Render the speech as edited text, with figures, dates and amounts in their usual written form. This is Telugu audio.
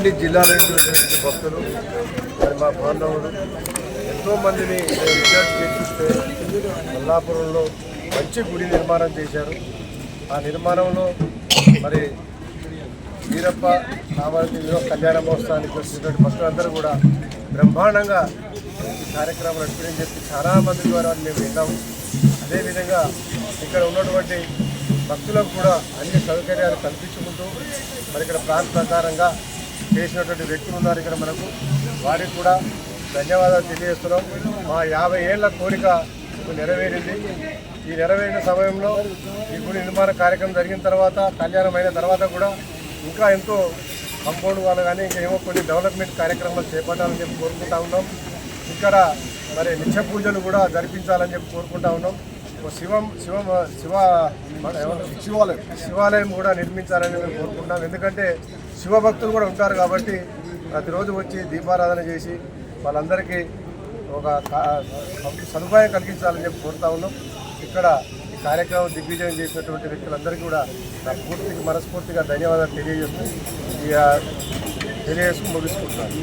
అన్ని జిల్లాల నుంచి భక్తులు మరి మా బాంధవులు ఎంతోమందిని రిజర్వ్ చేసిస్తే మల్లాపురంలో మంచి గుడి నిర్మాణం చేశారు. ఆ నిర్మాణంలో మరి వీరప్ప రామారెడ్డి కళ్యాణ మహోత్సవానికి వచ్చినటువంటి భక్తులందరూ కూడా బ్రహ్మాండంగా ఈ కార్యక్రమం నడిపించని చెప్పి చాలామంది ద్వారా మేము విన్నాము. అదేవిధంగా ఇక్కడ ఉన్నటువంటి భక్తులకు కూడా అన్ని సౌకర్యాలు కల్పించుకుంటూ మరి ఇక్కడ ప్లాన్ ప్రకారంగా చేసినటువంటి వ్యక్తులు ఉన్నారు ఇక్కడ మనకు. వారికి కూడా ధన్యవాదాలు తెలియజేస్తున్నాం. మా 50 ఏళ్ల కోరిక నెరవేరింది. ఈ నెరవేరిన సమయంలో ఈ గుడి నిర్మాణ కార్యక్రమం జరిగిన తర్వాత, కళ్యాణం అయిన తర్వాత కూడా ఇంకా ఎంతో కంపౌండ్ వాళ్ళు కానీ ఇంకా ఏమో కొన్ని డెవలప్మెంట్ కార్యక్రమాలు చేపట్టాలని చెప్పి కోరుకుంటా ఉన్నాం. ఇక్కడ మరి నిత్య పూజలు కూడా జరిపించాలని చెప్పి కోరుకుంటా ఉన్నాం. శివాలయం కూడా నిర్మించాలని మేము కోరుకుంటాం. ఎందుకంటే శివభక్తులు కూడా ఉంటారు కాబట్టి ప్రతిరోజు వచ్చి దీపారాధన చేసి వాళ్ళందరికీ ఒక సదుపాయం కలిగించాలని చెప్పి కోరుతా ఉన్నాం. ఇక్కడ ఈ కార్యక్రమం దిగ్విజయం చేసినటువంటి వ్యక్తులందరికీ కూడా నా మనస్ఫూర్తిగా ధన్యవాదాలు తెలియజేస్తూ ముగిస్తున్నాను.